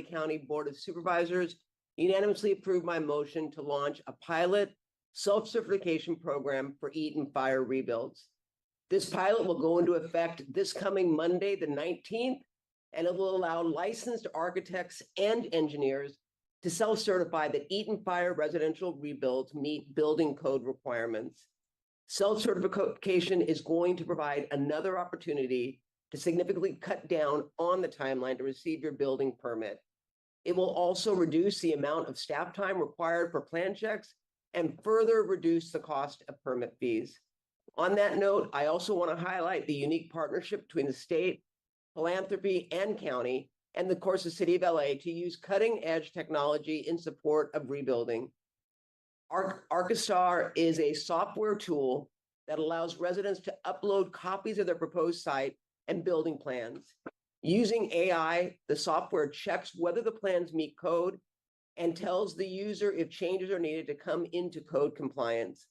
County Board of Supervisors unanimously approved my motion to launch a pilot self-certification program for Eaton Fire rebuilds. This pilot will go into effect this coming Monday, the 19th, and it will allow licensed architects and engineers to self-certify that Eaton Fire residential rebuilds meet building code requirements. Self-certification is going to provide another opportunity to significantly cut down on the timeline to receive your building permit. It will also reduce the amount of staff time required for plan checks and further reduce the cost of permit fees. On that note, I also want to highlight the unique partnership between the state, philanthropy, and county, and of course the city of LA to use cutting-edge technology in support of rebuilding. Archistar is a software tool that allows residents to upload copies of their proposed site and building plans. Using AI, the software checks whether the plans meet code and tells the user if changes are needed to come into code compliance.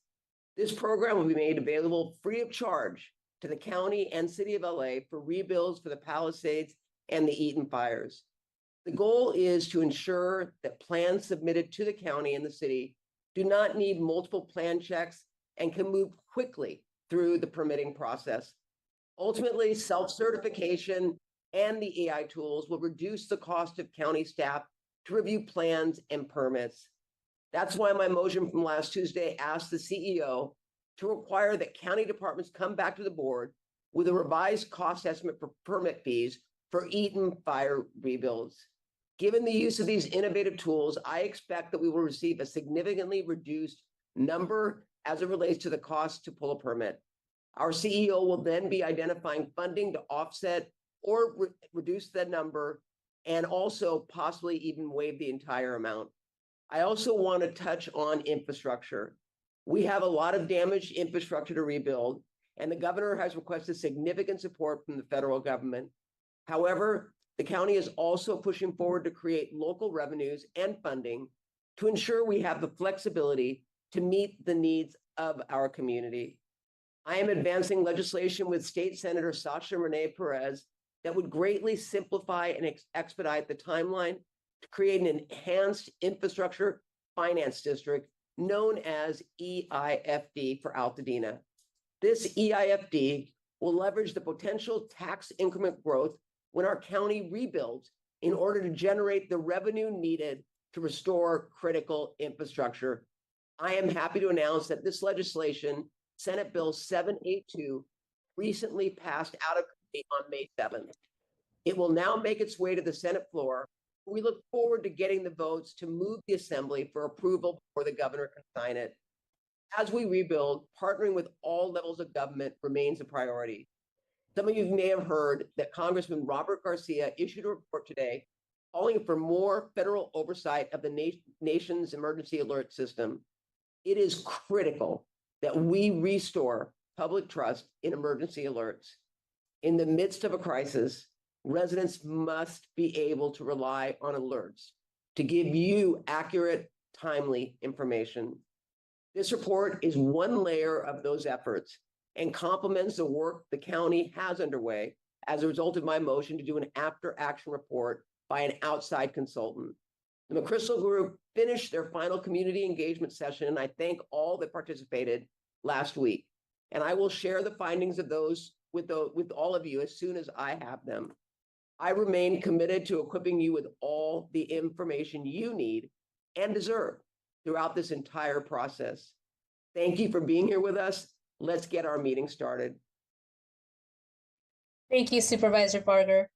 This program will be made available free of charge to the county and city of LA for rebuilds for the Palisades and the Eaton fires. The goal is to ensure that plans submitted to the county and the city do not need multiple plan checks and can move quickly through the permitting process. Ultimately, self-certification and the AI tools will reduce the cost of county staff to review plans and permits. That's why my motion from last Tuesday asked the CEO to require that county departments come back to the board with a revised cost estimate for permit fees for Eaton Fire rebuilds. Given the use of these innovative tools, I expect that we will receive a significantly reduced number as it relates to the cost to pull a permit. Our CEO will then be identifying funding to offset or reduce that number and also possibly even waive the entire amount. I also want to touch on infrastructure. We have a lot of damaged infrastructure to rebuild, and the governor has requested significant support from the federal government. However, the county is also pushing forward to create local revenues and funding to ensure we have the flexibility to meet the needs of our community. I am advancing legislation with State Senator Sasha Renee Perez that would greatly simplify and expedite the timeline to create an enhanced infrastructure finance district known as EIFD for Altadena. This EIFD will leverage the potential tax increment growth when our county rebuilds in order to generate the revenue needed to restore critical infrastructure. I am happy to announce that this legislation, Senate Bill 782, recently passed out of committee on May 7th. It will now make its way to the Senate floor. We look forward to getting the votes to move the assembly for approval before the governor can sign it. As we rebuild, partnering with all levels of government remains a priority. Some of you may have heard that Congressman Robert Garcia issued a report today calling for more federal oversight of the nation's emergency alert system. It is critical that we restore public trust in emergency alerts. In the midst of a crisis, residents must be able to rely on alerts to give you accurate, timely information. This report is one layer of those efforts and complements the work the county has underway as a result of my motion to do an after-action report by an outside consultant. The McChrystal Group finished their final community engagement session, and I thank all that participated last week. And I will share the findings of those with all of you as soon as I have them. I remain committed to equipping you with all the information you need and deserve throughout this entire process. Thank you for being here with us. Let's get our meeting started. Thank you, Supervisor Barger.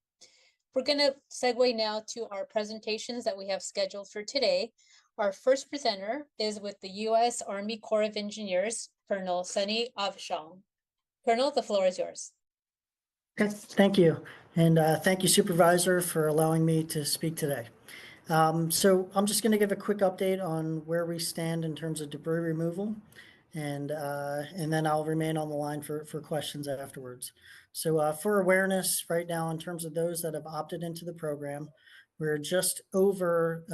We're going to segue now to our presentations that we have scheduled for today. Our first presenter is with the U.S. Army Corps of Engineers, Colonel Sunny Avshong. Colonel, the floor is yours. Okay, thank you. And thank you, Supervisor, for allowing me to speak today. So I'm just going to give a quick update on where we stand in terms of debris removal, and then I'll remain on the line for questions afterwards. So for awareness right now, in terms of those that have opted into the program, we're just over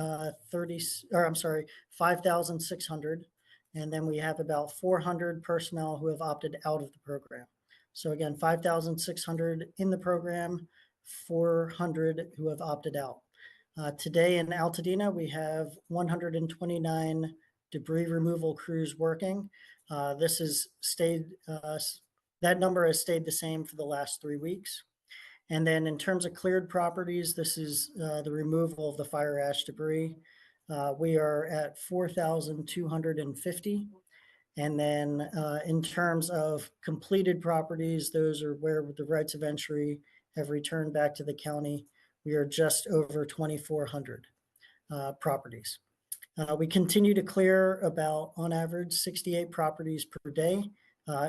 5,600, and then we have about 400 personnel who have opted out of the program. So again, 5,600 in the program, 400 who have opted out. Today in Altadena, we have 129 debris removal crews working. This has stayed, that number has stayed the same for the last 3 weeks. And then in terms of cleared properties, this is the removal of the fire ash debris. We are at 4,250. And then in terms of completed properties, those are where the rights of entry have returned back to the county. We are just over 2,400 properties. We continue to clear about, on average, 68 properties per day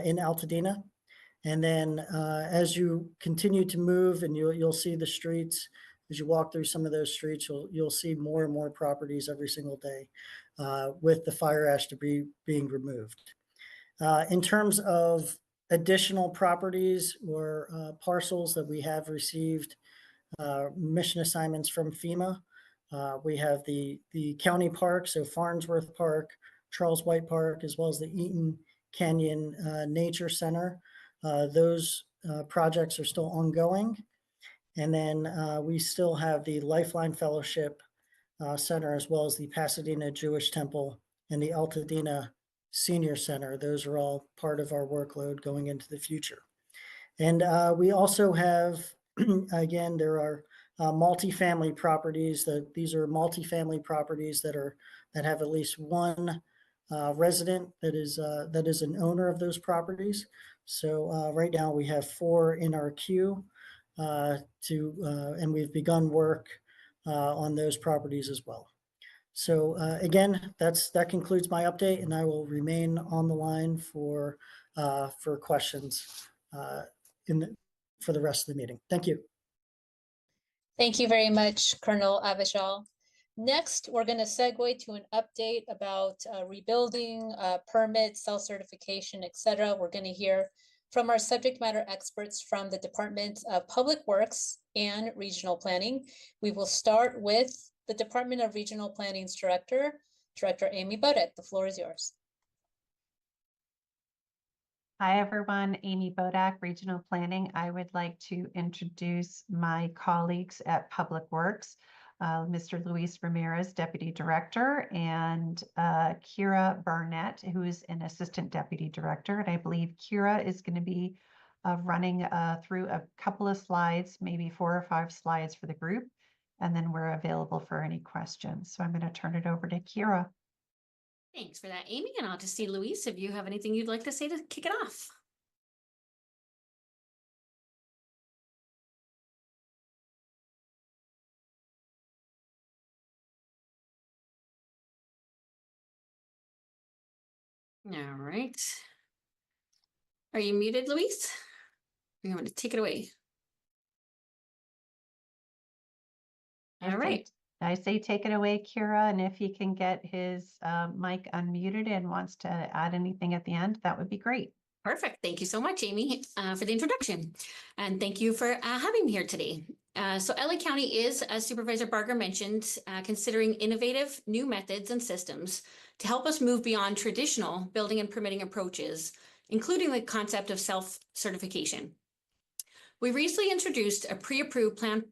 in Altadena. And then as you continue to move, and you'll see the streets, as you walk through some of those streets, you'll see more and more properties every single day with the fire ash debris being removed. In terms of additional properties or parcels that we have received mission assignments from FEMA, we have the county park, so Farnsworth Park, Charles White Park, as well as the Eaton Canyon Nature Center. Those projects are still ongoing. And then we still have the Lifeline Fellowship Center, as well as the Pasadena Jewish Temple and the Altadena Senior Center. Those are all part of our workload going into the future. And we also have, again, there are multifamily properties. These are multifamily properties that have at least one resident that is an owner of those properties. So right now we have 4 in our queue and we've begun work on those properties as well. So again, that concludes my update, and I will remain on the line for questions for the rest of the meeting. Thank you. Thank you very much, Colonel Avishal. Next, we're going to segue to an update about rebuilding, permits, self-certification, etc. We're going to hear from our subject matter experts from the Department of Public Works and Regional Planning. We will start with the Department of Regional Planning's Director Amy Bodak. The floor is yours. Hi, everyone. Amy Bodak, Regional Planning. I would like to introduce my colleagues at Public Works, Mr. Luis Ramirez, Deputy Director, and Kira Barnett, who is an Assistant Deputy Director. And I believe Kira is going to be running through a couple of slides, maybe 4 or 5 slides for the group, and then we're available for any questions. So I'm going to turn it over to Kira. Thanks for that, Amy. And I'll just see, Luis, if you have anything you'd like to say to kick it off. All right. Are you muted, Luis? I'm going to take it away. All right. I say take it away, Kira, and if he can get his mic unmuted and wants to add anything at the end, that would be great. Perfect. Thank you so much, Amy, for the introduction. And thank you for having me here today. So LA County is, as Supervisor Barger mentioned, considering innovative new methods and systems to help us move beyond traditional building and permitting approaches, including the concept of self-certification. We recently introduced a pre-approved plan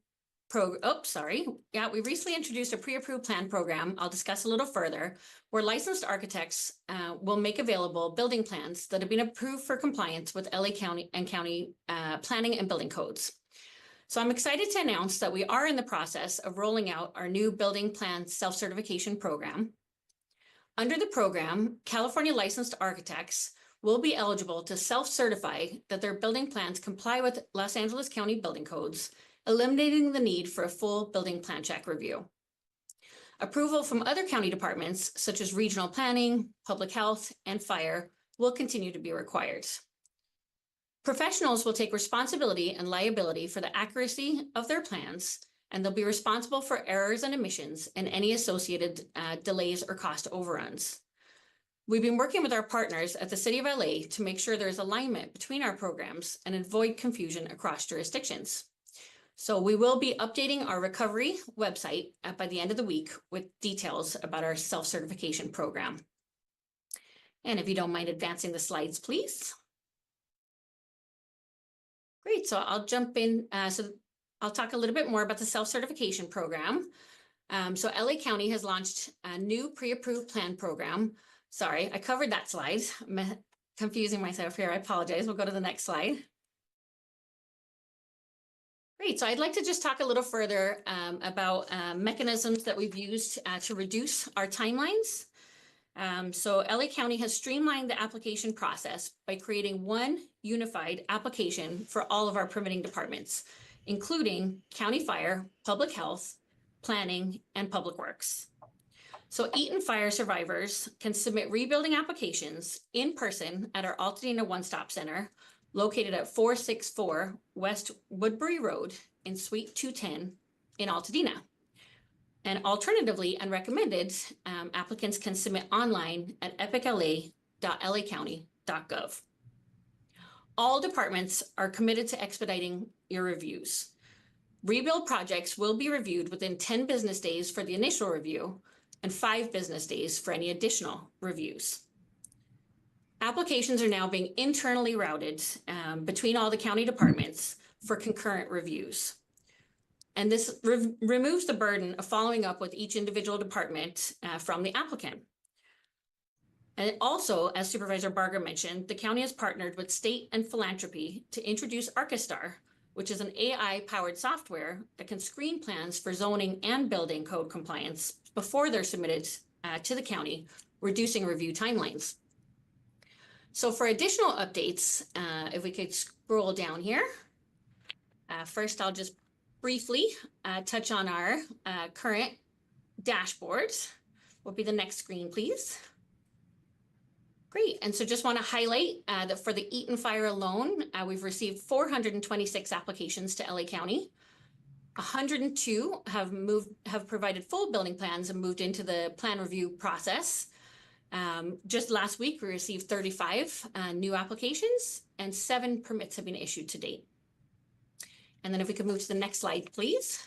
we recently introduced a pre-approved plan program I'll discuss a little further, where licensed architects will make available building plans that have been approved for compliance with LA County and county planning and building codes. So I'm excited to announce that we are in the process of rolling out our new building plan self-certification program. Under the program, California licensed architects will be eligible to self-certify that their building plans comply with Los Angeles County building codes, eliminating the need for a full building plan check review. Approval from other county departments, such as regional planning, public health, and fire, will continue to be required. Professionals will take responsibility and liability for the accuracy of their plans, and they'll be responsible for errors and omissions and any associated delays or cost overruns. We've been working with our partners at the City of LA to make sure there is alignment between our programs and avoid confusion across jurisdictions. So we will be updating our recovery website by the end of the week with details about our self-certification program. And if you don't mind advancing the slides, please. Great, so I'll jump in. So I'll talk a little bit more about the self-certification program. So LA County has launched a new pre-approved plan program. Sorry, I covered that slide. I'm confusing myself here. I apologize. We'll go to the next slide. Great. So I'd like to just talk a little further about mechanisms that we've used to reduce our timelines. So LA County has streamlined the application process by creating one unified application for all of our permitting departments, including County Fire, Public Health, Planning, and Public Works. So Eaton Fire survivors can submit rebuilding applications in person at our Altadena One Stop Center, located at 464 West Woodbury Road in Suite 210 in Altadena. And alternatively and recommended, applicants can submit online at epicla.lacounty.gov. All departments are committed to expediting your reviews. Rebuild projects will be reviewed within 10 business days for the initial review and 5 business days for any additional reviews. Applications are now being internally routed between all the county departments for concurrent reviews. And this removes the burden of following up with each individual department from the applicant. And also, as Supervisor Barger mentioned, the county has partnered with state and philanthropy to introduce Archistar, which is an AI-powered software that can screen plans for zoning and building code compliance before they're submitted to the county, reducing review timelines. So for additional updates, if we could scroll down here. First, I'll just briefly touch on our current dashboard. Will be the next screen, please. Great, and so just want to highlight that for the Eaton Fire alone, we've received 426 applications to LA County. 102 have provided full building plans and moved into the plan review process. Just last week, we received 35 new applications and 7 permits have been issued to date. And then if we could move to the next slide, please.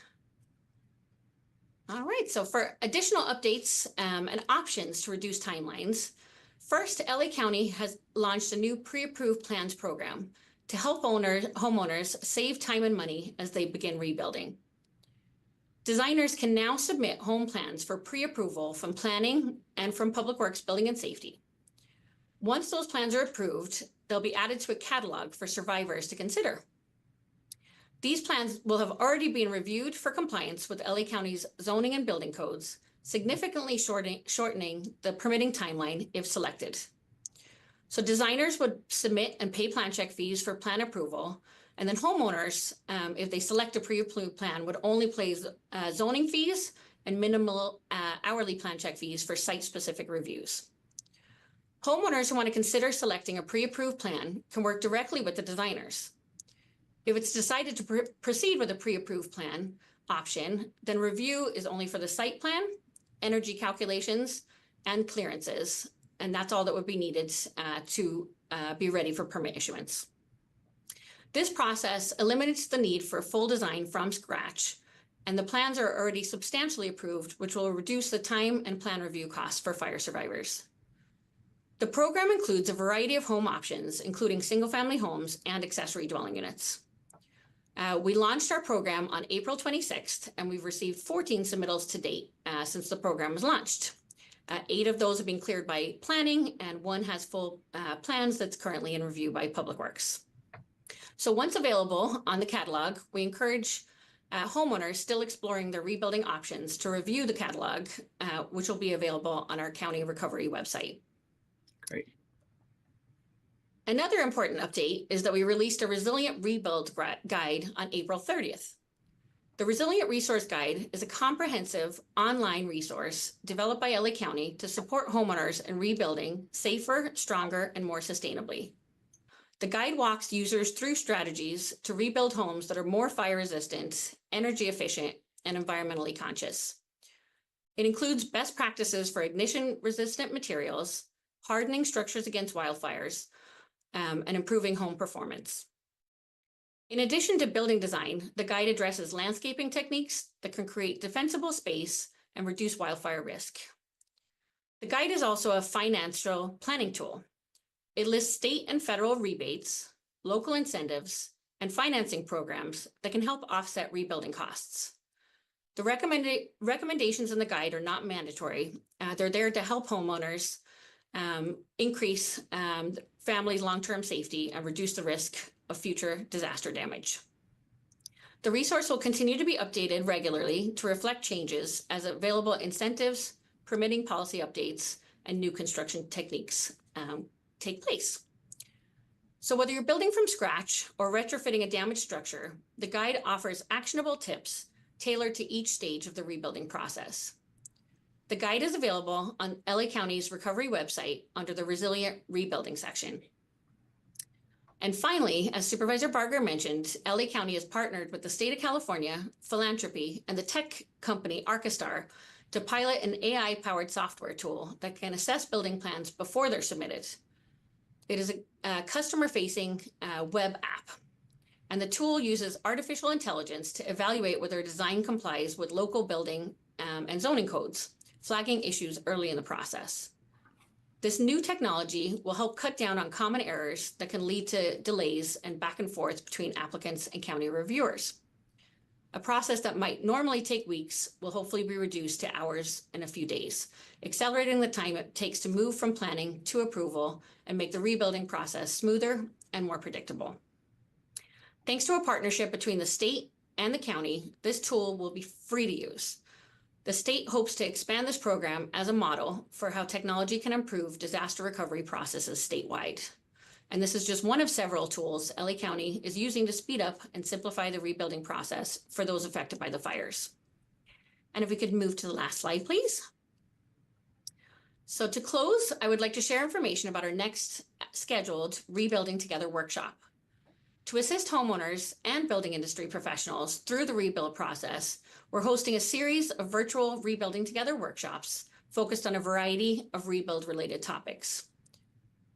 All right, so for additional updates and options to reduce timelines, first, LA County has launched a new pre-approved plans program to help homeowners save time and money as they begin rebuilding. Designers can now submit home plans for pre-approval from planning and from Public Works Building and Safety. Once those plans are approved, they'll be added to a catalog for survivors to consider. These plans will have already been reviewed for compliance with LA County's zoning and building codes, significantly shortening the permitting timeline if selected. So designers would submit and pay plan check fees for plan approval, and then homeowners, if they select a pre-approved plan, would only pay zoning fees and minimal hourly plan check fees for site-specific reviews. Homeowners who want to consider selecting a pre-approved plan can work directly with the designers. If it's decided to proceed with a pre-approved plan option, then review is only for the site plan, energy calculations, and clearances, and that's all that would be needed to be ready for permit issuance. This process eliminates the need for full design from scratch, and the plans are already substantially approved, which will reduce the time and plan review costs for fire survivors. The program includes a variety of home options, including single-family homes and accessory dwelling units. We launched our program on April 26th, and we've received 14 submittals to date since the program was launched. 8 of those have been cleared by planning, and 1 has full plans that's currently in review by Public Works. So once available on the catalog, we encourage homeowners still exploring their rebuilding options to review the catalog, which will be available on our county recovery website. Great. Another important update is that we released a Resilient Rebuild Guide on April 30th. The Resilient Resource Guide is a comprehensive online resource developed by LA County to support homeowners in rebuilding safer, stronger, and more sustainably. The guide walks users through strategies to rebuild homes that are more fire resistant, energy efficient, and environmentally conscious. It includes best practices for ignition resistant materials, hardening structures against wildfires, and improving home performance. In addition to building design, the guide addresses landscaping techniques that can create defensible space and reduce wildfire risk. The guide is also a financial planning tool. It lists state and federal rebates, local incentives, and financing programs that can help offset rebuilding costs. The recommendations in the guide are not mandatory. They're there to help homeowners increase families' long-term safety and reduce the risk of future disaster damage. The resource will continue to be updated regularly to reflect changes as available incentives, permitting policy updates, and new construction techniques take place. So whether you're building from scratch or retrofitting a damaged structure, the guide offers actionable tips tailored to each stage of the rebuilding process. The guide is available on LA County's recovery website under the Resilient Rebuilding section. And finally, as Supervisor Barger mentioned, LA County has partnered with the state of California, philanthropy, and the tech company Archistar to pilot an AI-powered software tool that can assess building plans before they're submitted. It is a customer-facing web app, and the tool uses artificial intelligence to evaluate whether a design complies with local building and zoning codes, flagging issues early in the process. This new technology will help cut down on common errors that can lead to delays and back and forth between applicants and county reviewers. A process that might normally take weeks will hopefully be reduced to hours and a few days, accelerating the time it takes to move from planning to approval and make the rebuilding process smoother and more predictable. Thanks to a partnership between the state and the county, this tool will be free to use. The state hopes to expand this program as a model for how technology can improve disaster recovery processes statewide. And this is just one of several tools LA County is using to speed up and simplify the rebuilding process for those affected by the fires. And if we could move to the last slide, please. So to close, I would like to share information about our next scheduled Rebuilding Together workshop. To assist homeowners and building industry professionals through the rebuild process, we're hosting a series of virtual Rebuilding Together workshops focused on a variety of rebuild-related topics.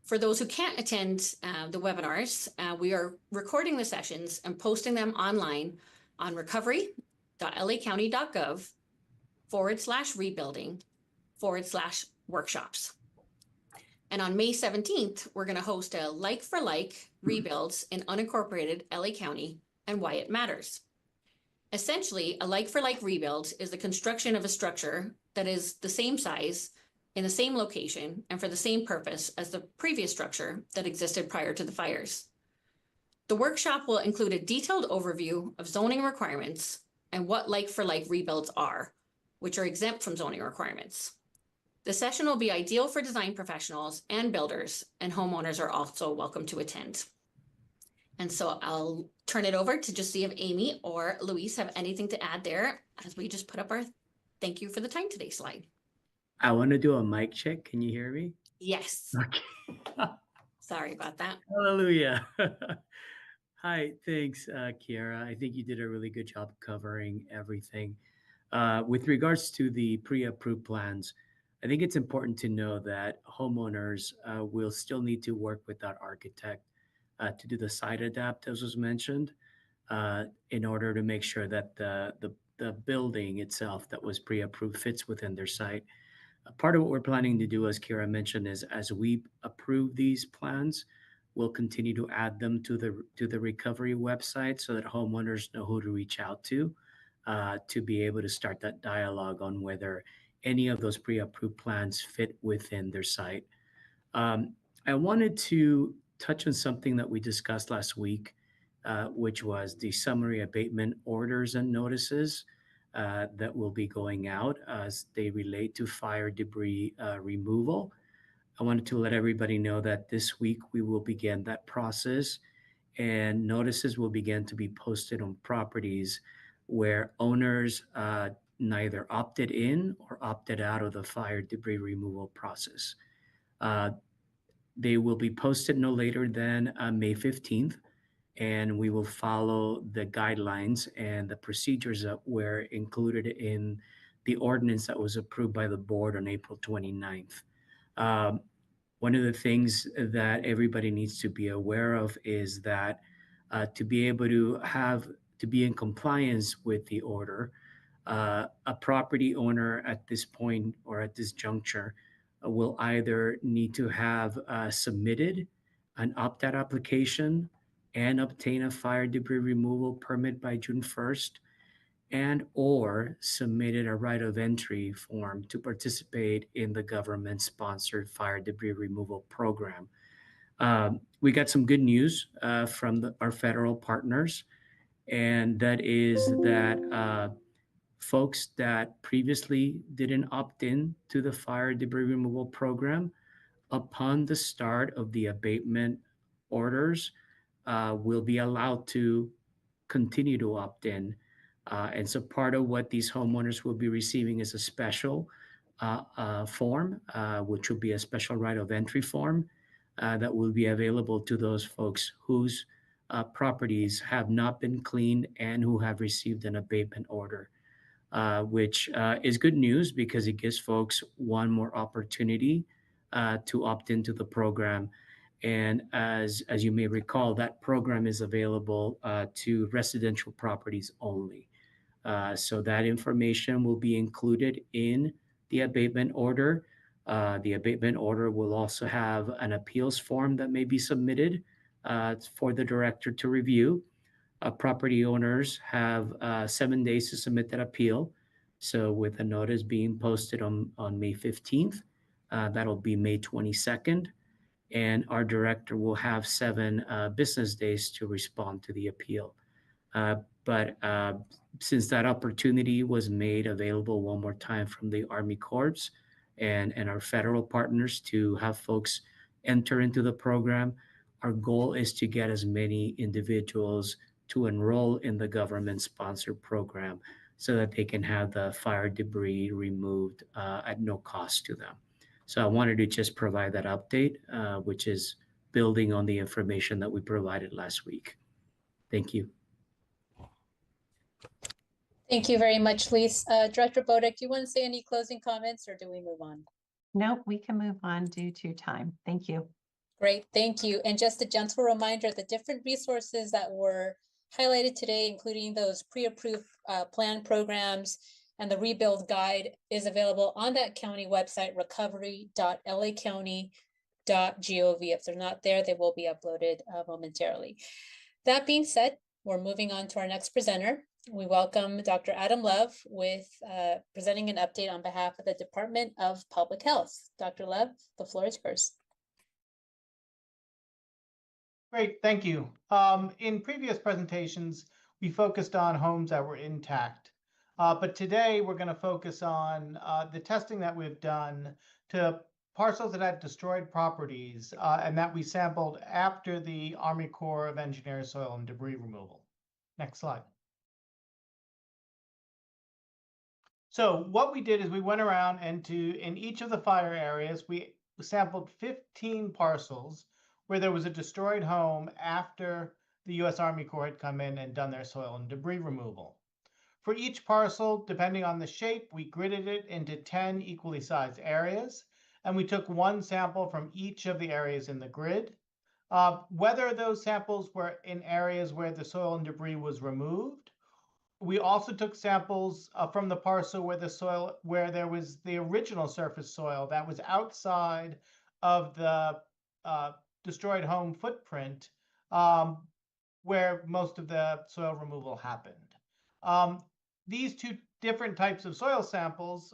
For those who can't attend the webinars, we are recording the sessions and posting them online on recovery.lacounty.gov/rebuilding/workshops. And on May 17th, we're going to host a like-for-like rebuilds in unincorporated LA County and why it matters. Essentially, a like-for-like rebuild is the construction of a structure that is the same size, in the same location, and for the same purpose as the previous structure that existed prior to the fires. The workshop will include a detailed overview of zoning requirements and what like-for-like rebuilds are, which are exempt from zoning requirements. The session will be ideal for design professionals and builders, and homeowners are also welcome to attend. And so I'll turn it over to just see if Amy or Luis have anything to add there as we just put up our thank you for the time today slide. I want to do a mic check. Can you hear me? Yes. Okay. Sorry about that. Hallelujah. Hi, thanks, Kiara. I think you did a really good job covering everything. With regards to the pre-approved plans, I think it's important to know that homeowners will still need to work with that architect to do the site adapt, as was mentioned, in order to make sure that the building itself that was pre-approved fits within their site. Part of what we're planning to do, as Kiara mentioned, is as we approve these plans, we'll continue to add them to the recovery website so that homeowners know who to reach out to be able to start that dialogue on whether any of those pre-approved plans fit within their site. I wanted to touch on something that we discussed last week, which was the summary abatement orders and notices that will be going out as they relate to fire debris removal. I wanted to let everybody know that this week we will begin that process, and notices will begin to be posted on properties where owners neither opted in or opted out of the fire debris removal process. They will be posted no later than May 15th, and we will follow the guidelines and the procedures that were included in the ordinance that was approved by the board on April 29th. One of the things that everybody needs to be aware of is that to be able to be in compliance with the order, a property owner at this point or at this juncture will either need to have submitted an opt-out application and obtain a fire debris removal permit by June 1st, and or submitted a right of entry form to participate in the government-sponsored fire debris removal program. We got some good news from our federal partners, and that is that folks that previously didn't opt in to the fire debris removal program, upon the start of the abatement orders, will be allowed to continue to opt in. And so part of what these homeowners will be receiving is a special form, which will be a special right of entry form that will be available to those folks whose properties have not been cleaned and who have received an abatement order, which is good news because it gives folks one more opportunity to opt into the program. And as you may recall, that program is available to residential properties only. So that information will be included in the abatement order. The abatement order will also have an appeals form that may be submitted for the director to review. Property owners have 7 days to submit that appeal. So with a notice being posted on May 15th, that'll be May 22nd. And our director will have 7 business days to respond to the appeal. But since that opportunity was made available one more time from the Army Corps and our federal partners to have folks enter into the program, our goal is to get as many individuals to enroll in the government-sponsored program so that they can have the fire debris removed at no cost to them. So I wanted to just provide that update, which is building on the information that we provided last week. Thank you. Thank you very much, Lise. Director Bodek, do you want to say any closing comments or do we move on? Nope, we can move on due to time. Thank you. Great, thank you. And just a gentle reminder, the different resources that were highlighted today, including those pre-approved plan programs and the rebuild guide, is available on that county website, recovery.lacounty.gov. If they're not there, they will be uploaded momentarily. That being said, we're moving on to our next presenter. We welcome Dr. Adam Love with presenting an update on behalf of the Department of Public Health. Dr. Love, the floor is yours. Great, thank you. In previous presentations, we focused on homes that were intact. But today we're going to focus on the testing that we've done to parcels that had destroyed properties and that we sampled after the Army Corps of Engineers soil and debris removal. Next slide. So what we did is we went around and in each of the fire areas, we sampled 15 parcels where there was a destroyed home after the U.S. Army Corps had come in and done their soil and debris removal. For each parcel, depending on the shape, we gridded it into 10 equally sized areas, and we took one sample from each of the areas in the grid. Whether those samples were in areas where the soil and debris was removed, we also took samples from the parcel where there was the original surface soil that was outside of the destroyed home footprint, where most of the soil removal happened. These two different types of soil samples,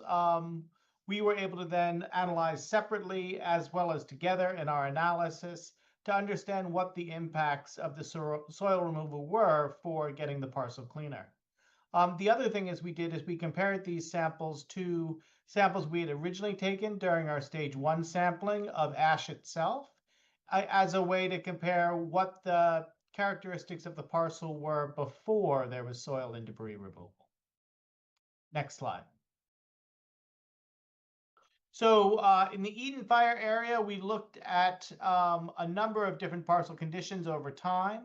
we were able to then analyze separately as well as together in our analysis to understand what the impacts of the soil removal were for getting the parcel cleaner. The other thing we compared these samples to samples we had originally taken during our stage 1 sampling of ash itself, as a way to compare what the characteristics of the parcel were before there was soil and debris removal. Next slide. So in the Eaton Fire area, we looked at a number of different parcel conditions over time.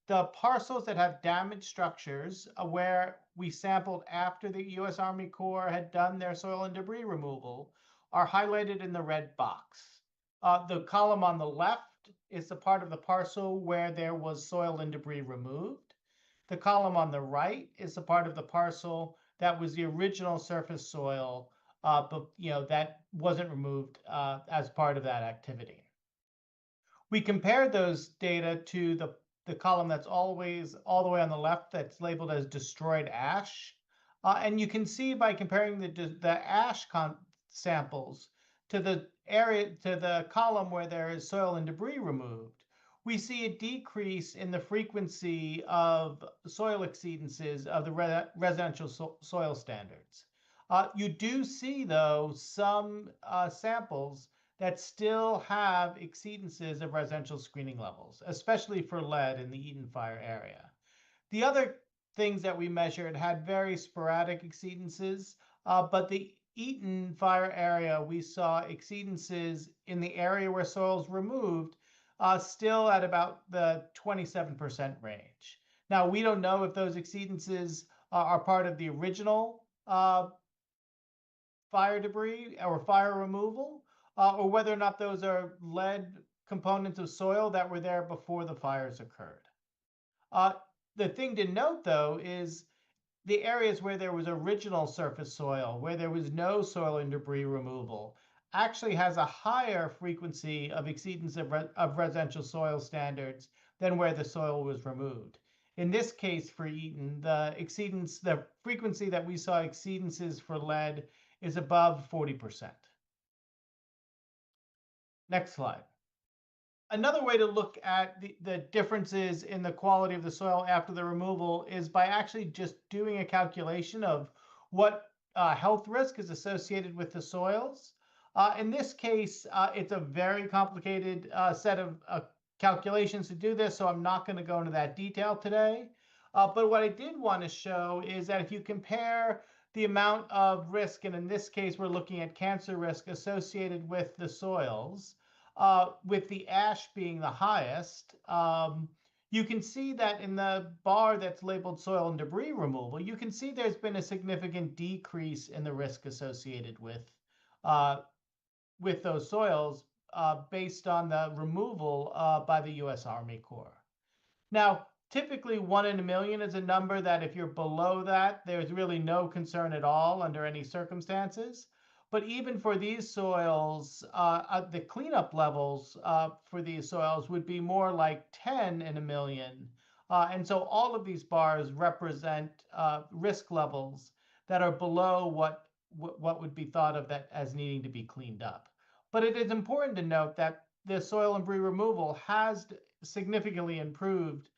The parcels that have damaged structures where we sampled after the U.S. Army Corps had done their soil and debris removal are highlighted in the red box. The column on the left is the part of the parcel where there was soil and debris removed. The column on the right is the part of the parcel that was the original surface soil, but that wasn't removed as part of that activity. We compared those data to the column that's always all the way on the left that's labeled as destroyed ash. And you can see by comparing the ash samples to the column where there is soil and debris removed, we see a decrease in the frequency of soil exceedances of the residential soil standards. You do see, though, some samples that still have exceedances of residential screening levels, especially for lead in the Eaton Fire area. The other things that we measured had very sporadic exceedances, but the Eaton Fire area, we saw exceedances in the area where soils removed still at about the 27% range. Now, we don't know if those exceedances are part of the original fire debris or fire removal, or whether or not those are lead components of soil that were there before the fires occurred. The thing to note, though, is the areas where there was original surface soil, where there was no soil and debris removal, actually has a higher frequency of exceedance of residential soil standards than where the soil was removed. In this case for Eaton, the frequency that we saw exceedances for lead is above 40%. Next slide. Another way to look at the differences in the quality of the soil after the removal is by actually just doing a calculation of what health risk is associated with the soils. In this case, it's a very complicated set of calculations to do this, so I'm not going to go into that detail today. But what I did want to show is that if you compare the amount of risk, and in this case, we're looking at cancer risk associated with the soils, with the ash being the highest, you can see that in the bar that's labeled soil and debris removal, you can see there's been a significant decrease in the risk associated with those soils based on the removal by the U.S. Army Corps. Now, typically 1 in a million is a number that if you're below that, there's really no concern at all under any circumstances. But even for these soils, the cleanup levels for these soils would be more like 10 in a million. And so all of these bars represent risk levels that are below what would be thought of that as needing to be cleaned up. But it is important to note that the soil and debris removal has significantly improved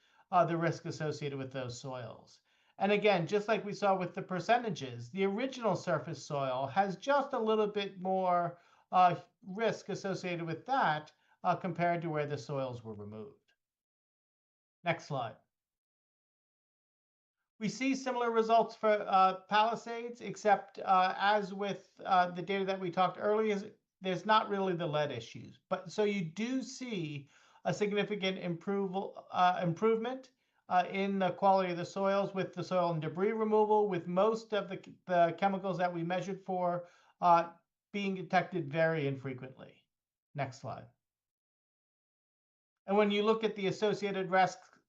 the risk associated with those soils. And again, just like we saw with the percentages, the original surface soil has just a little bit more risk associated with that compared to where the soils were removed. Next slide. We see similar results for Palisades, except as with the data that we talked earlier, there's not really the lead issues. But so you do see a significant improvement in the quality of the soils with the soil and debris removal, with most of the chemicals that we measured for being detected very infrequently. Next slide. And when you look at the associated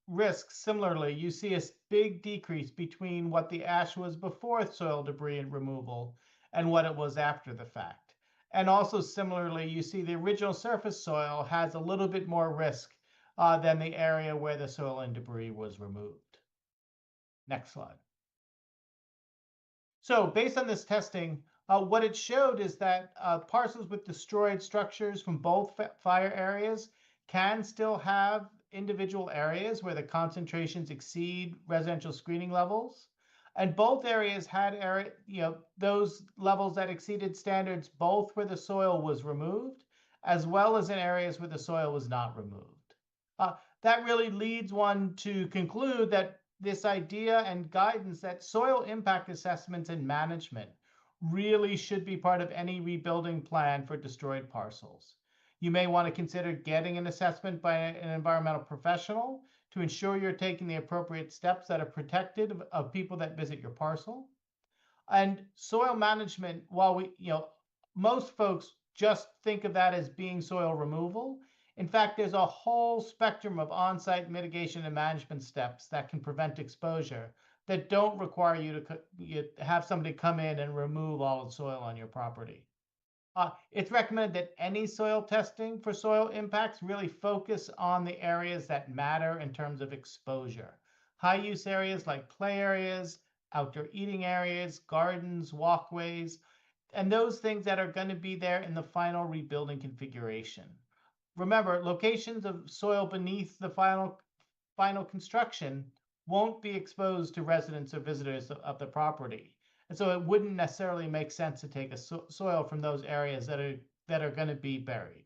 risks, similarly, you see a big decrease between what the ash was before soil debris and removal and what it was after the fact. And also similarly, you see the original surface soil has a little bit more risk than the area where the soil and debris was removed. Next slide. So based on this testing, what it showed is that parcels with destroyed structures from both fire areas can still have individual areas where the concentrations exceed residential screening levels. And both areas had those levels that exceeded standards both where the soil was removed, as well as in areas where the soil was not removed. That really leads one to conclude that this idea and guidance that soil impact assessments and management really should be part of any rebuilding plan for destroyed parcels. You may want to consider getting an assessment by an environmental professional to ensure you're taking the appropriate steps that are protective of people that visit your parcel. And soil management, while most folks just think of that as being soil removal, in fact, there's a whole spectrum of on-site mitigation and management steps that can prevent exposure that don't require you to have somebody come in and remove all the soil on your property. It's recommended that any soil testing for soil impacts really focus on the areas that matter in terms of exposure. High use areas like play areas, outdoor eating areas, gardens, walkways, and those things that are going to be there in the final rebuilding configuration. Remember, locations of soil beneath the final construction won't be exposed to residents or visitors of the property. And so it wouldn't necessarily make sense to take a soil from those areas that are going to be buried.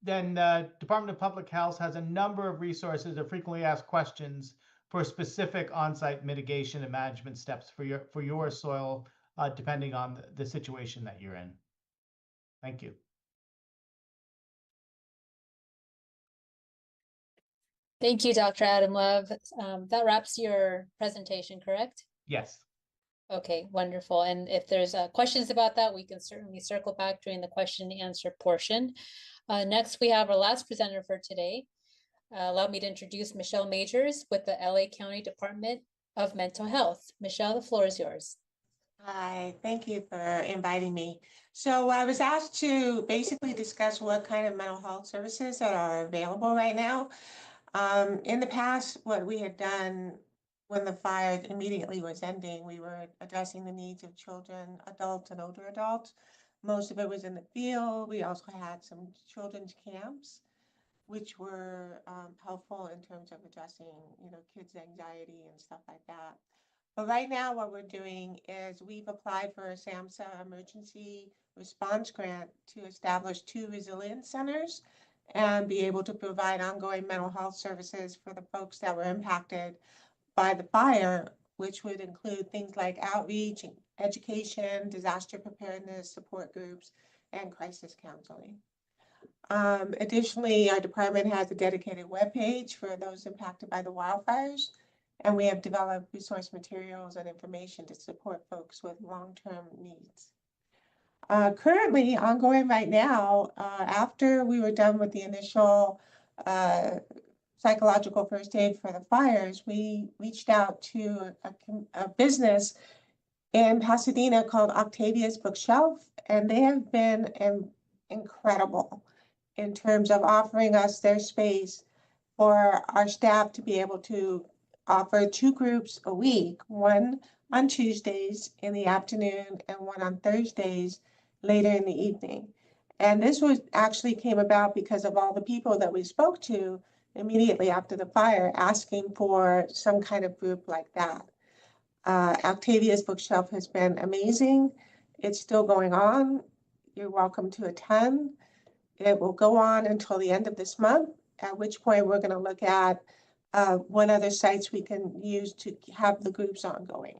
Then the Department of Public Health has a number of resources of frequently asked questions for specific on-site mitigation and management steps for your soil, depending on the situation that you're in. Thank you. Thank you, Dr. Adam Love. That wraps your presentation, correct? Yes. Okay, wonderful. And if there's questions about that, we can certainly circle back during the question and answer portion. Next, we have our last presenter for today. Allow me to introduce Michelle Majors with the LA County Department of Mental Health. Michelle, the floor is yours. Hi, thank you for inviting me. So I was asked to basically discuss what kind of mental health services that are available right now. In the past, what we had done when the fire immediately was ending, we were addressing the needs of children, adults, and older adults. Most of it was in the field. We also had some children's camps, which were helpful in terms of addressing, kids' anxiety and stuff like that. But right now, what we're doing is we've applied for a SAMHSA emergency response grant to establish 2 resilience centers and be able to provide ongoing mental health services for the folks that were impacted by the fire, which would include things like outreach, education, disaster preparedness, support groups, and crisis counseling. Additionally, our department has a dedicated webpage for those impacted by the wildfires, and we have developed resource materials and information to support folks with long-term needs. Currently, ongoing right now, after we were done with the initial psychological first aid for the fires, we reached out to a business in Pasadena called Octavia's Bookshelf, and they have been incredible in terms of offering us their space for our staff to be able to offer 2 groups a week, one on Tuesdays in the afternoon and one on Thursdays later in the evening. And this actually came about because of all the people that we spoke to immediately after the fire asking for some kind of group like that. Octavia's Bookshelf has been amazing. It's still going on. You're welcome to attend. It will go on until the end of this month, at which point we're going to look at what other sites we can use to have the groups ongoing.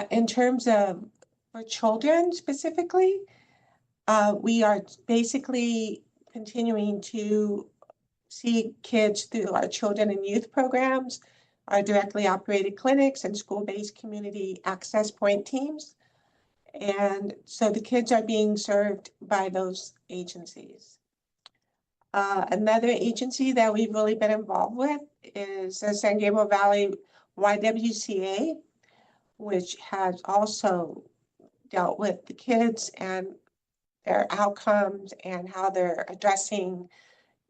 In terms of for children specifically, we are basically continuing to see kids through our children and youth programs, our directly operated clinics, and school-based community access point teams. And so the kids are being served by those agencies. Another agency that we've really been involved with is the San Gabriel Valley YWCA, which has also dealt with the kids and their outcomes and how they're addressing,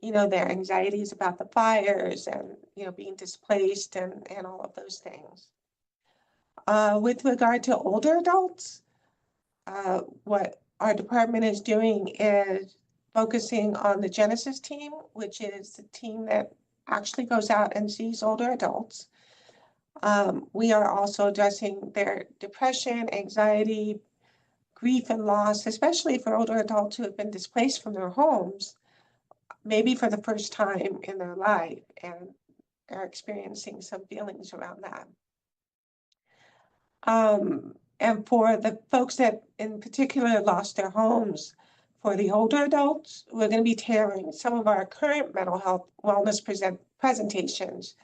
their anxieties about the fires and, being displaced and all of those things. With regard to older adults, what our department is doing is focusing on the Genesis team, which is the team that actually goes out and sees older adults. We are also addressing their depression, anxiety, grief, and loss, especially for older adults who have been displaced from their homes, maybe for the first time in their life, and are experiencing some feelings around that. And for the folks that in particular lost their homes, for the older adults, we're going to be tailoring some of our current mental health wellness presentations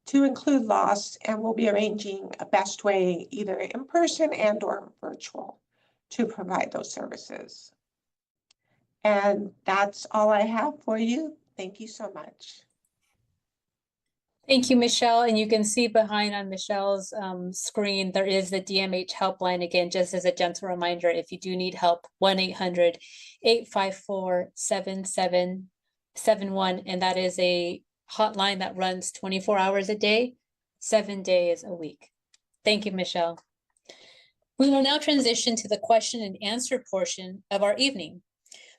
to include loss, and we'll be arranging a best way, either in person and or virtual, to provide those services. And that's all I have for you. Thank you so much. Thank you, Michelle. And you can see behind on Michelle's screen, there is the DMH helpline. Again, just as a gentle reminder, if you do need help, 1-800-854-7771. And that is a hotline that runs 24 hours a day, 7 days a week. Thank you, Michelle. We will now transition to the question and answer portion of our evening.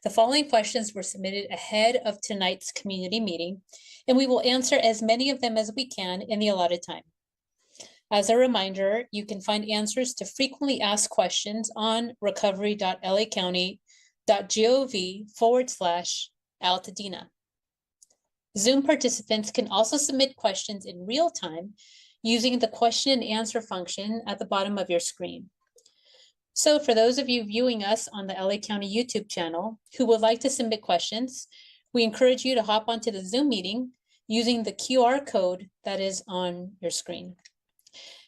The following questions were submitted ahead of tonight's community meeting, and we will answer as many of them as we can in the allotted time. As a reminder, you can find answers to frequently asked questions on recovery.lacounty.gov/Altadena. Zoom participants can also submit questions in real time using the question and answer function at the bottom of your screen. So for those of you viewing us on the LA County YouTube channel who would like to submit questions, we encourage you to hop onto the Zoom meeting using the QR code that is on your screen.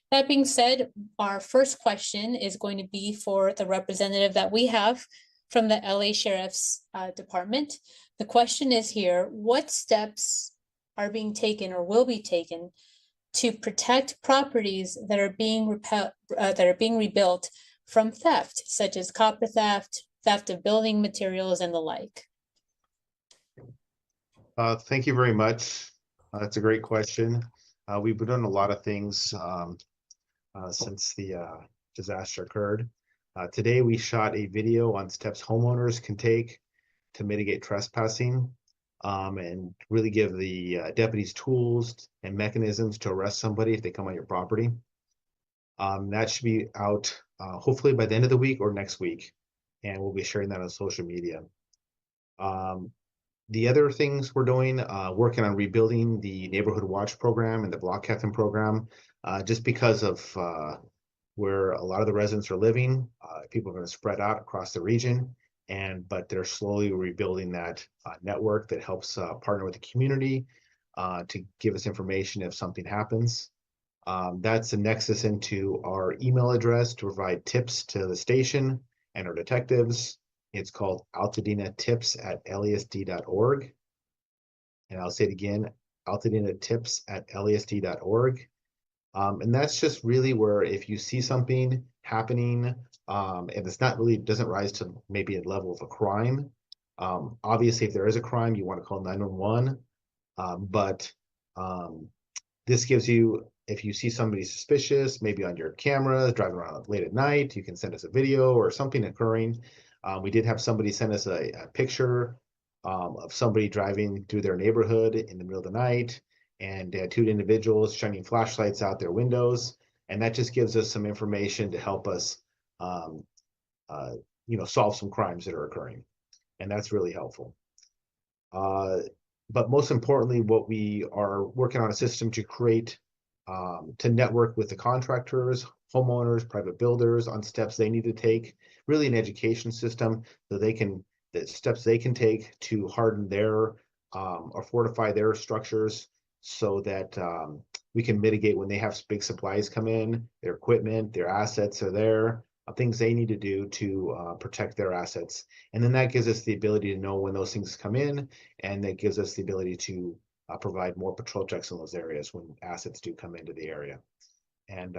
That being said, our first question is going to be for the representative that we have from the LA Sheriff's Department. The question is here, what steps are being taken or will be taken to protect properties that are being rebuilt from theft, such as copper theft, theft of building materials, and the like? Thank you very much. That's a great question. We've been doing a lot of things since the disaster occurred. Today, we shot a video on steps homeowners can take to mitigate trespassing and really give the deputies tools and mechanisms to arrest somebody if they come on your property. That should be out hopefully by the end of the week or next week, and we'll be sharing that on social media. The other things we're doing, working on rebuilding the Neighborhood Watch program and the Block Captain program, just because of where a lot of the residents are living. People are going to spread out across the region, but they're slowly rebuilding that network that helps partner with the community to give us information if something happens. That's a nexus into our email address to provide tips to the station and our detectives. It's called altadena.tips@lasd.org. And I'll say it again, altadena.tips@lasd.org. And that's just really where if you see something happening and it's not really, doesn't rise to maybe a level of a crime. Obviously, if there is a crime, you want to call 911. This gives you, if you see somebody suspicious, maybe on your camera, driving around late at night, you can send us a video or something occurring. We did have somebody send us a picture of somebody driving through their neighborhood in the middle of the night, and two individuals shining flashlights out their windows. And that just gives us some information to help us, solve some crimes that are occurring. And that's really helpful. But most importantly, what we are working on a system to create, to network with the contractors, homeowners, private builders on steps they need to take, really an education system so the steps they can take to harden their or fortify their structures so that we can mitigate when they have big supplies come in, their equipment, their assets are there, things they need to do to protect their assets. And then that gives us the ability to know when those things come in, and that gives us the ability to provide more patrol checks in those areas when assets do come into the area. And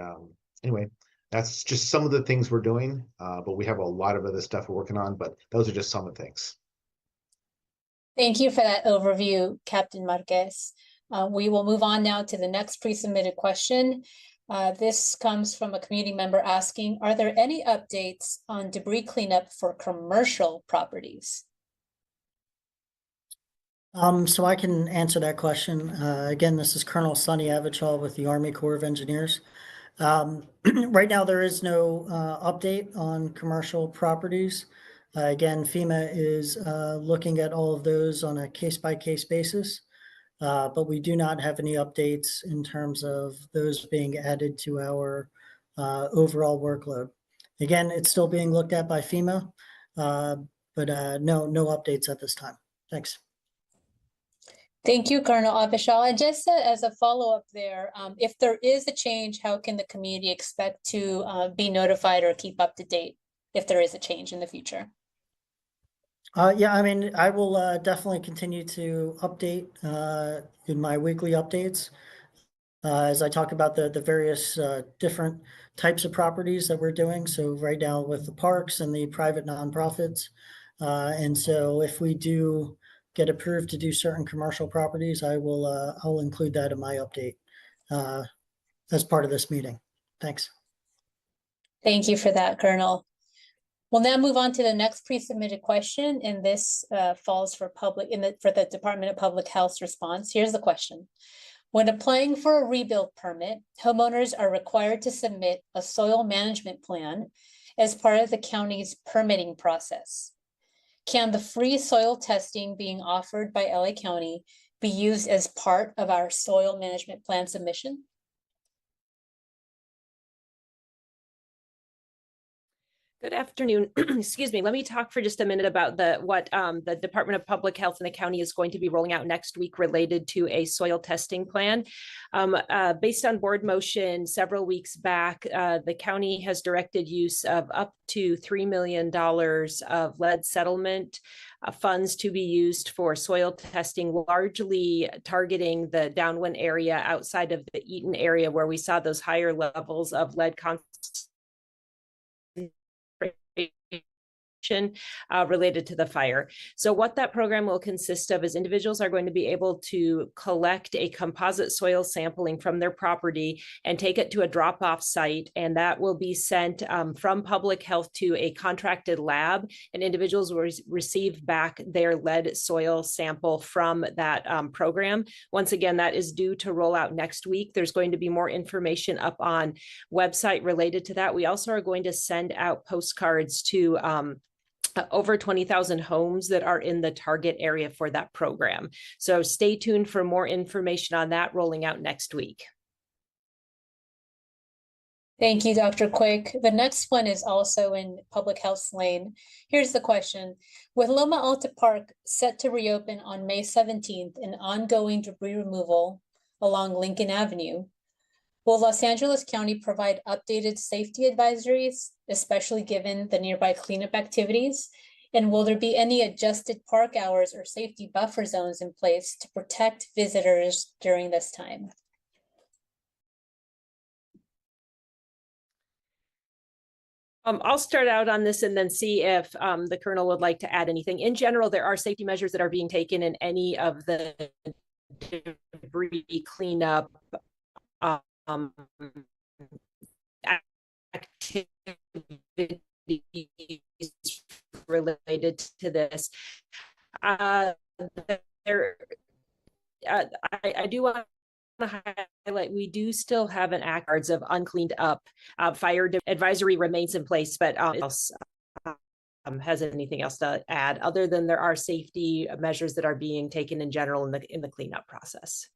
anyway, that's just some of the things we're doing, but we have a lot of other stuff we're working on, but those are just some of the things. Thank you for that overview, Captain Marquez. We will move on now to the next pre-submitted question. This comes from a community member asking, are there any updates on debris cleanup for commercial properties? So I can answer that question. Again, this is Colonel Sonny Avichal with the Army Corps of Engineers. Right now, there is no update on commercial properties. Again, FEMA is looking at all of those on a case-by-case basis, but we do not have any updates in terms of those being added to our overall workload. Again, it's still being looked at by FEMA, but no updates at this time. Thanks. Thank you, Colonel Avichal. And just as a follow-up there, if there is a change, how can the community expect to be notified or keep up to date if there is a change in the future? Yeah, I mean, I will definitely continue to update in my weekly updates as I talk about the various different types of properties that we're doing. So right now with the parks and the private nonprofits. And so if we do get approved to do certain commercial properties, I'll include that in my update as part of this meeting. Thanks. Thank you for that, Colonel. We'll now move on to the next pre-submitted question, and this falls for the Department of Public Health's response. Here's the question. When applying for a rebuild permit, homeowners are required to submit a soil management plan as part of the county's permitting process. Can the free soil testing being offered by LA County be used as part of our soil management plan submission? Good afternoon. Excuse me. Let me talk for just a minute about what the Department of Public Health and the county is going to be rolling out next week related to a soil testing plan. Based on board motion several weeks back, the county has directed use of up to $3 million of lead settlement funds to be used for soil testing, largely targeting the downwind area outside of the Eaton area where we saw those higher levels of lead concentration related to the fire. So what that program will consist of is individuals are going to be able to collect a composite soil sampling from their property and take it to a drop-off site, and that will be sent from public health to a contracted lab, and individuals will receive back their lead soil sample from that program. Once again, that is due to roll out next week. There's going to be more information up on website related to that. We also are going to send out postcards to over 20,000 homes that are in the target area for that program. So stay tuned for more information on that rolling out next week. Thank you, Dr. Quick. The next one is also in public health's lane. Here's the question. With Loma Alta Park set to reopen on May 17th and ongoing debris removal along Lincoln Avenue, will Los Angeles County provide updated safety advisories, especially given the nearby cleanup activities? And will there be any adjusted park hours or safety buffer zones in place to protect visitors during this time? I'll start out on this and then see if the Colonel would like to add anything. In general, there are safety measures that are being taken in any of the debris cleanup activities related to this. I do want to highlight, we do still have an act cards of uncleaned up fire advisory remains in place, but has anything else to add other than there are safety measures that are being taken in general in the cleanup process.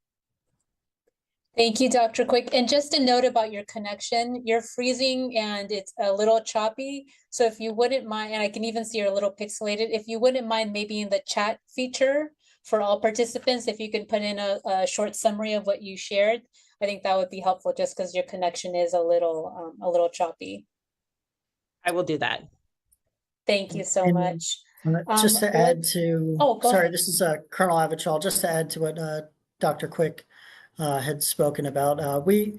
Thank you, Dr. Quick. And just a note about your connection, you're freezing and it's a little choppy. So if you wouldn't mind, and I can even see you're a little pixelated, if you wouldn't mind maybe in the chat feature for all participants, if you could put in a short summary of what you shared, I think that would be helpful just because your connection is a little choppy. I will do that. Thank you so much. Just to add to, sorry, ahead. this is Colonel Avichal, just to add to what Dr. Quick had spoken about. We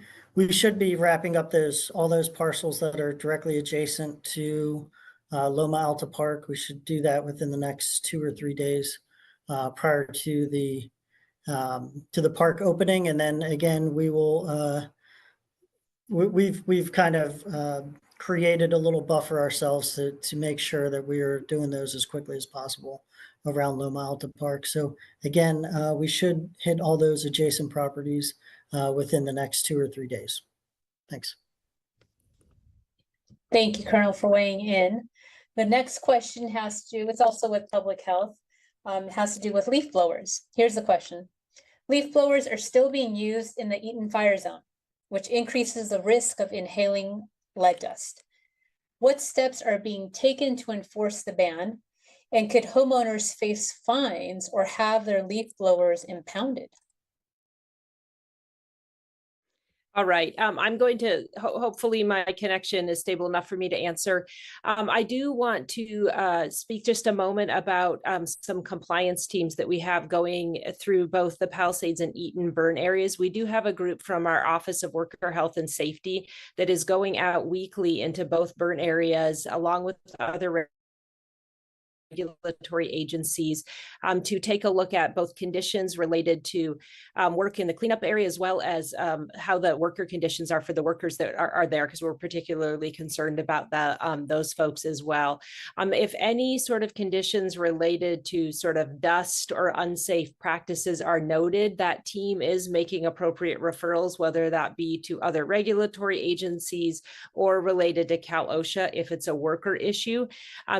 should be wrapping up all those parcels that are directly adjacent to Loma Alta Park. We should do that within the next 2 or 3 days prior to the park opening. And then again, we will we've kind of created a little buffer ourselves to make sure that we are doing those as quickly as possible around Loma Alta Park. So again, we should hit all those adjacent properties within the next 2 or 3 days. Thanks. Thank you, Colonel, for weighing in. The next question it's also with public health, has to do with leaf blowers. Here's the question. Leaf blowers are still being used in the Eaton Fire zone, which increases the risk of inhaling lead dust. What steps are being taken to enforce the ban? And could homeowners face fines or have their leaf blowers impounded? All right, I'm going to, hopefully my connection is stable enough for me to answer. I do want to speak just a moment about some compliance teams that we have going through both the Palisades and Eaton burn areas. We do have a group from our Office of Worker Health and Safety that is going out weekly into both burn areas along with other regulatory agencies to take a look at both conditions related to work in the cleanup area, as well as how the worker conditions are for the workers that are there, because we're particularly concerned about those folks as well. If any sort of conditions related to sort of dust or unsafe practices are noted, that team is making appropriate referrals, whether that be to other regulatory agencies or related to Cal OSHA if it's a worker issue.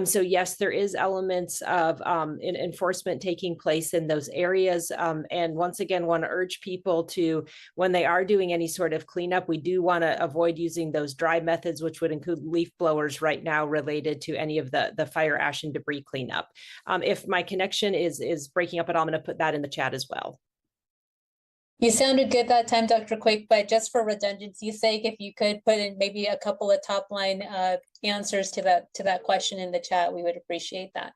So yes, there is elements of enforcement taking place in those areas. And once again, want to urge people to, when they are doing any sort of cleanup, we do want to avoid using those dry methods, which would include leaf blowers right now related to any of the fire ash and debris cleanup. If my connection is breaking up at all, I'm going to put that in the chat as well. You sounded good that time, Dr. Quake, but just for redundancy's sake, if you could put in maybe a couple of top line answers to that question in the chat, we would appreciate that.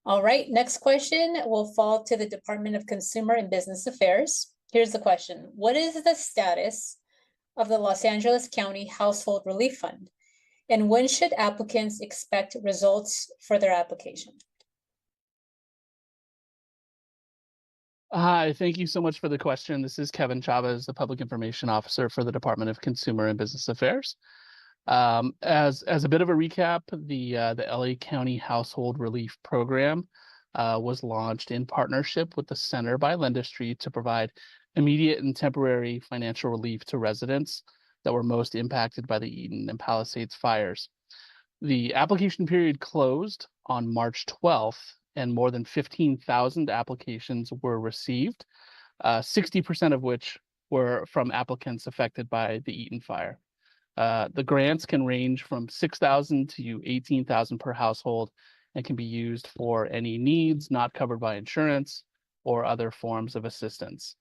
All right, next question will fall to the Department of Consumer and Business Affairs. Here's the question. What is the status of the Los Angeles County Household Relief Fund? And when should applicants expect results for their application? Hi, thank you so much for the question. This is Kevin Chavez, the Public Information Officer for the Department of Consumer and Business Affairs. As a bit of a recap, the LA County Household Relief Program was launched in partnership with the Center by Lendistry to provide immediate and temporary financial relief to residents that were most impacted by the Eaton and Palisades fires. The application period closed on March 12th, and more than 15,000 applications were received, 60% of which were from applicants affected by the Eaton Fire. The grants can range from $6,000 to $18,000 per household and can be used for any needs not covered by insurance or other forms of assistance.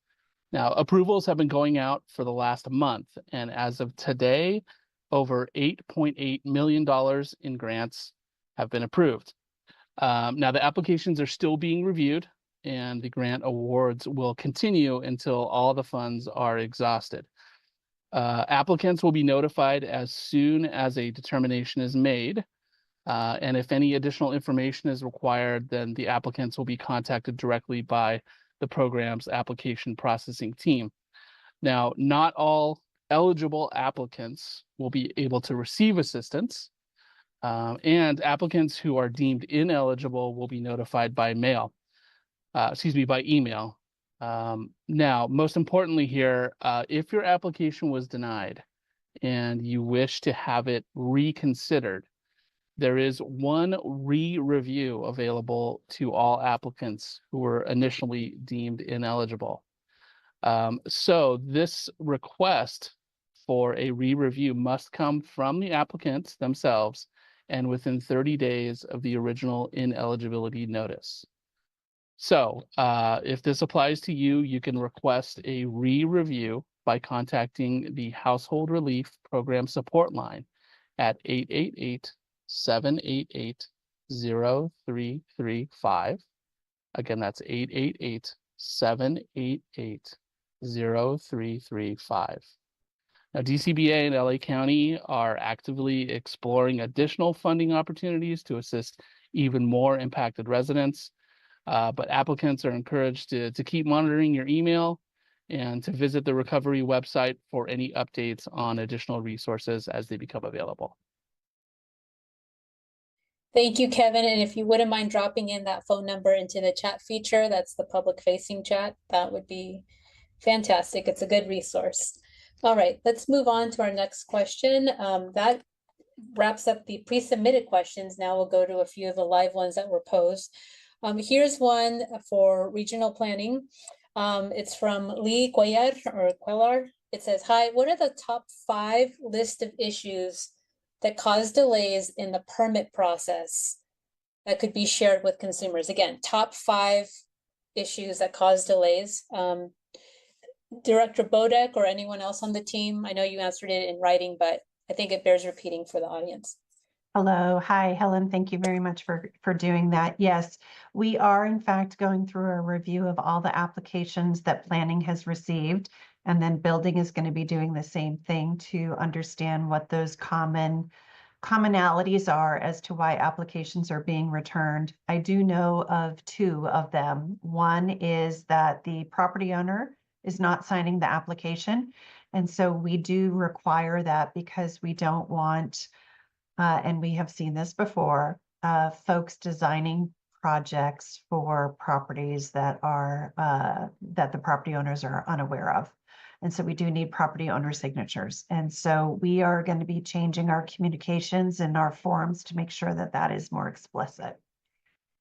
Now, approvals have been going out for the last month, and as of today, over $8.8 million in grants have been approved. Now, the applications are still being reviewed, and the grant awards will continue until all the funds are exhausted. Applicants will be notified as soon as a determination is made, and if any additional information is required, then the applicants will be contacted directly by the program's application processing team. Now, not all eligible applicants will be able to receive assistance, and applicants who are deemed ineligible will be notified by email. Now, most importantly here, if your application was denied and you wish to have it reconsidered, there is one re-review available to all applicants who were initially deemed ineligible. So this request for a re-review must come from the applicants themselves and within 30 days of the original ineligibility notice. So if this applies to you, you can request a re-review by contacting the Household Relief Program Support Line at 888-788-0335. Again, that's 888-788-0335. Now, DCBA and LA County are actively exploring additional funding opportunities to assist even more impacted residents. But applicants are encouraged to keep monitoring your email and to visit the recovery website for any updates on additional resources as they become available. Thank you, Kevin. And if you wouldn't mind dropping in that phone number into the chat feature, that's the public facing chat, that would be fantastic. It's a good resource. All right, let's move on to our next question. That wraps up the pre-submitted questions. Now we'll go to a few of the live ones that were posed. Here's one for regional planning. It's from Lee Cuellar. It says, hi, what are the top 5 list of issues that cause delays in the permit process that could be shared with consumers? Again, top 5 issues that cause delays. Director Bodek or anyone else on the team, I know you answered it in writing, but I think it bears repeating for the audience. Hello. Hi, Helen. Thank you very much for doing that. Yes, we are in fact going through a review of all the applications that planning has received, and then building is going to be doing the same thing to understand what those common commonalities are as to why applications are being returned. I do know of two of them. One is that the property owner is not signing the application. And so we do require that because we don't want, and we have seen this before, folks designing projects for properties that are, that the property owners are unaware of. And so we do need property owner signatures. And so we are going to be changing our communications and our forms to make sure that that is more explicit.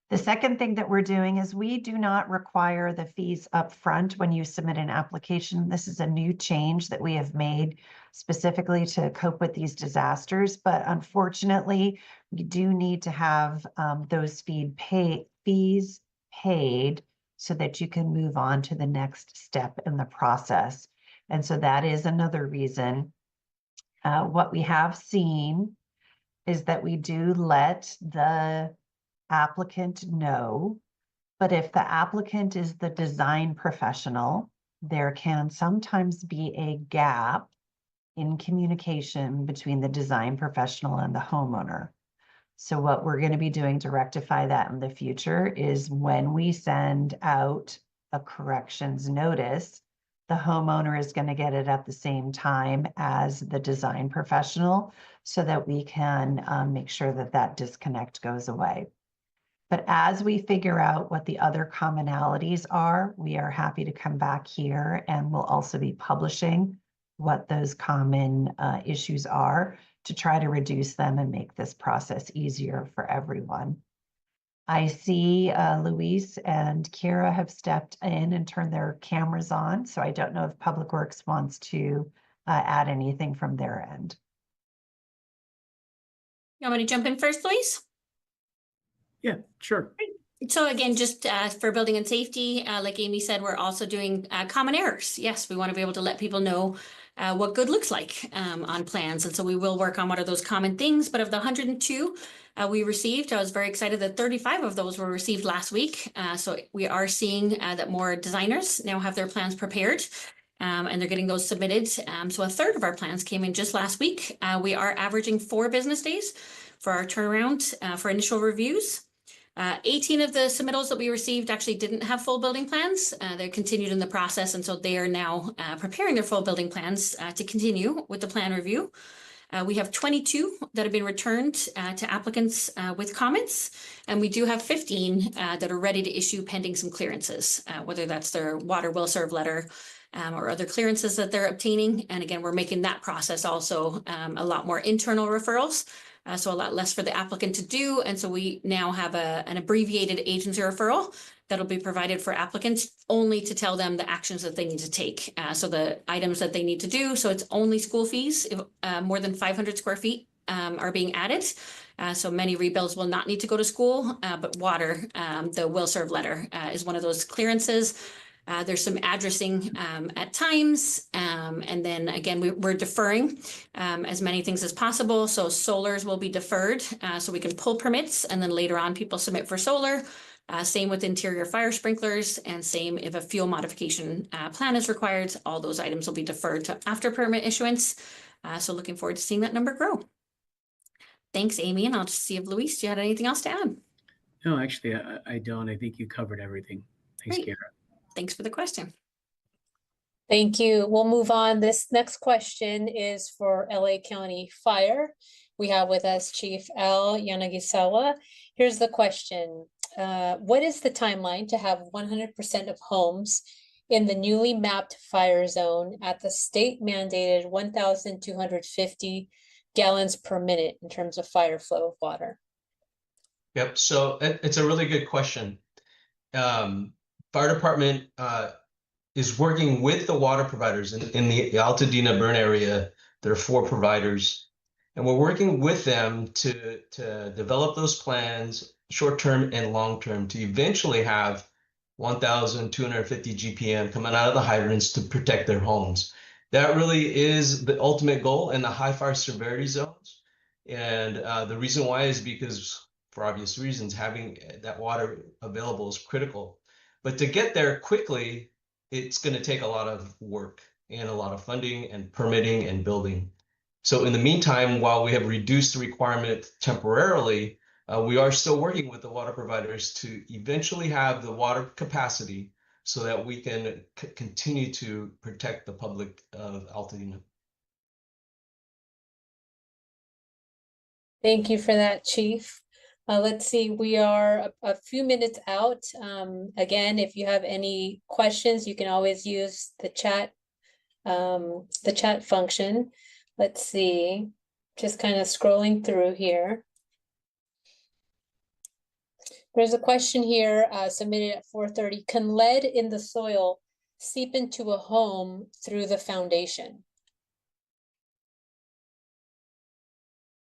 The second thing that we're doing is we do not require the fees up front when you submit an application. This is a new change that we have made specifically to cope with these disasters. But unfortunately, we do need to have those fees paid so that you can move on to the next step in the process. And so that is another reason. What we have seen is that we do let the applicant know, but if the applicant is the design professional, there can sometimes be a gap in communication between the design professional and the homeowner. So what we're going to be doing to rectify that in the future is when we send out a corrections notice, the homeowner is going to get it at the same time as the design professional so that we can make sure that that disconnect goes away. But as we figure out what the other commonalities are, we are happy to come back here, and we'll also be publishing what those common issues are to try to reduce them and make this process easier for everyone. I see Luis and Kira have stepped in and turned their cameras on, so I don't know if Public Works wants to add anything from their end. You want me to jump in first, Luis? Yeah, sure. So again, just for building and safety, like Amy said, we're also doing common errors. Yes, we want to be able to let people know what good looks like on plans. And so we will work on what are those common things. But of the 102 we received, I was very excited that 35 of those were received last week. So we are seeing that more designers now have their plans prepared. And they're getting those submitted. So a third of our plans came in just last week. We are averaging 4 business days for our turnaround for initial reviews. 18 of the submittals that we received actually didn't have full building plans. They continued in the process, and so they are now preparing their full building plans to continue with the plan review. We have 22 that have been returned to applicants with comments, and we do have 15 that are ready to issue pending some clearances, whether that's their water will serve letter or other clearances that they're obtaining. And again, we're making that process also a lot more internal referrals. So a lot less for the applicant to do. And so we now have an abbreviated agency referral that'll be provided for applicants only to tell them the actions that they need to take. So the items that they need to do. So it's only school fees if more than 500 square feet are being added. So many rebuilds will not need to go to school, but water, the will serve letter is one of those clearances. There's some addressing at times. And then again, we're deferring as many things as possible. So solars will be deferred so we can pull permits, and then later on people submit for solar. Same with interior fire sprinklers, and same if a fuel modification plan is required, all those items will be deferred to after permit issuance. So looking forward to seeing that number grow. Thanks, Amy. And I'll just see if Luis, do you have anything else to add? No, actually, I don't. I think you covered everything. Thanks, Great. Kara. Thanks for the question. Thank you. We'll move on. This next question is for LA County Fire. We have with us Chief Al Yanagisawa. Here's the question. What is the timeline to have 100% of homes in the newly mapped fire zone at the state mandated 1,250 gallons per minute in terms of fire flow of water? Yep, so it's a really good question. Fire department is working with the water providers in the Altadena burn area. There are 4 providers, and we're working with them to develop those plans, short-term and long-term, to eventually have 1,250 GPM coming out of the hydrants to protect their homes. That really is the ultimate goal in the high fire severity zones. And the reason why is because, for obvious reasons, having that water available is critical. But to get there quickly, it's going to take a lot of work and a lot of funding and permitting and building. So in the meantime, while we have reduced the requirement temporarily, we are still working with the water providers to eventually have the water capacity so that we can continue to protect the public of Altadena. Thank you for that, Chief. Let's see, we are a few minutes out. Again, if you have any questions, you can always use the chat function. Let's see, just kind of scrolling through here. There's a question here submitted at 4:30. Can lead in the soil seep into a home through the foundation?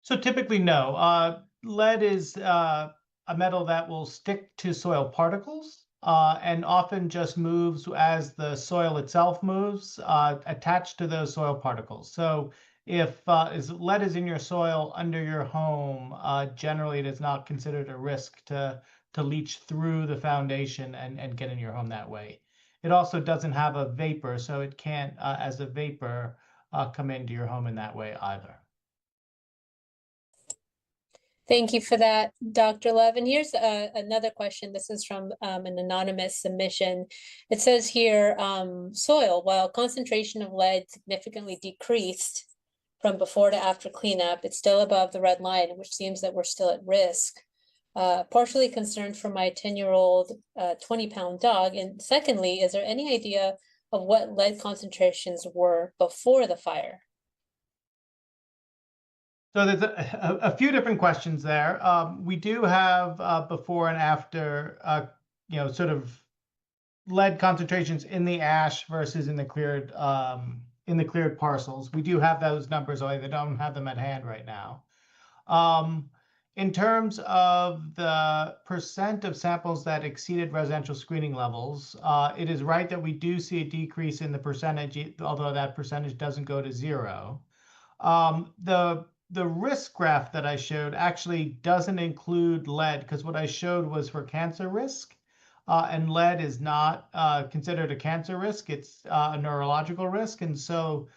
So typically, no. Lead is a metal that will stick to soil particles and often just moves as the soil itself moves, attached to those soil particles. So if lead is in your soil under your home, generally it is not considered a risk to leach through the foundation and get in your home that way. It also doesn't have a vapor, so it can't, as a vapor, come into your home in that way either. Thank you for that, Dr. Lev. And here's another question. This is from an anonymous submission. It says here, soil, while concentration of lead significantly decreased from before to after cleanup, it's still above the red line, which seems that we're still at risk. Partially concerned for my 10-year-old 20-pound dog. And secondly, is there any idea of what lead concentrations were before the fire? So there's a few different questions there. We do have before and after, sort of lead concentrations in the ash versus in the cleared parcels. We do have those numbers, although I don't have them at hand right now. In terms of the percent of samples that exceeded residential screening levels, it is right that we do see a decrease in the percentage, although that percentage doesn't go to zero. The risk graph that I showed actually doesn't include lead, because what I showed was for cancer risk, and lead is not considered a cancer risk. It's a neurological risk. And so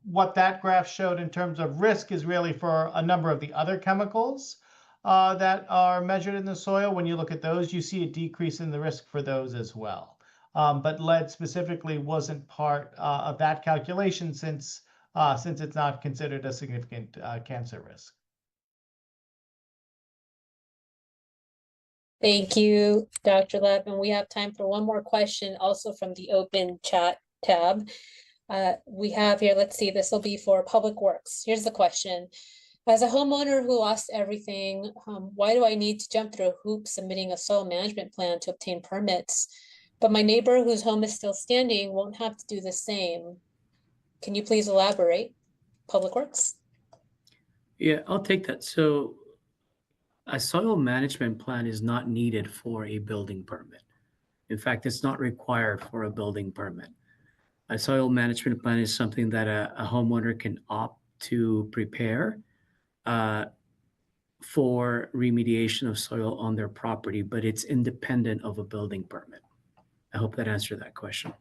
what that graph showed in terms of risk is really for a number of the other chemicals that are measured in the soil. When you look at those, you see a decrease in the risk for those as well. But lead specifically wasn't part of that calculation since it's not considered a significant cancer risk. Thank you, Dr. Lev. And we have time for one more question, also from the open chat tab. We have here, let's see, this will be for Public Works. Here's the question. As a homeowner who lost everything, why do I need to jump through a hoop submitting a soil management plan to obtain permits? But my neighbor whose home is still standing won't have to do the same. Can you please elaborate? Public Works? Yeah, I'll take that. So a soil management plan is not needed for a building permit. In fact, it's not required for a building permit. A soil management plan is something that a homeowner can opt to prepare for remediation of soil on their property, but it's independent of a building permit. I hope that answered that question.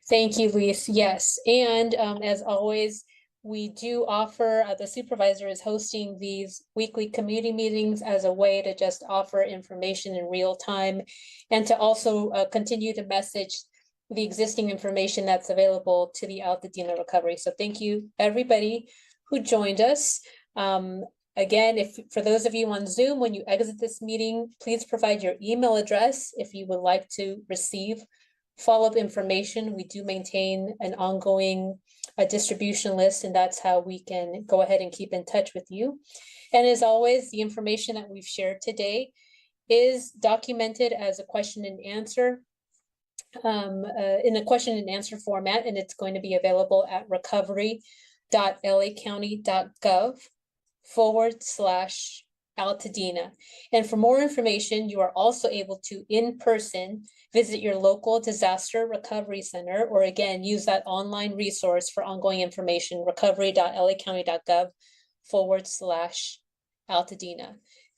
Thank you, Luis. Yes, and as always, we do offer, the supervisor is hosting these weekly community meetings as a way to just offer information in real time and to also continue to message the existing information that's available to the Altadena Recovery. So thank you, everybody who joined us. Again, for those of you on Zoom, when you exit this meeting, please provide your email address if you would like to receive follow-up information. We do maintain an ongoing distribution list, and that's how we can go ahead and keep in touch with you. And as always, the information that we've shared today is documented as a question and answer in a question and answer format, and it's going to be available at recovery.lacounty.gov/Altadena. And for more information, you are also able to in person visit your local disaster recovery center, or again, use that online resource for ongoing information, recovery.lacounty.gov/Altadena.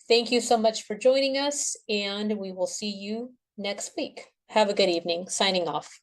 Thank you so much for joining us, and we will see you next week. Have a good evening. Signing off.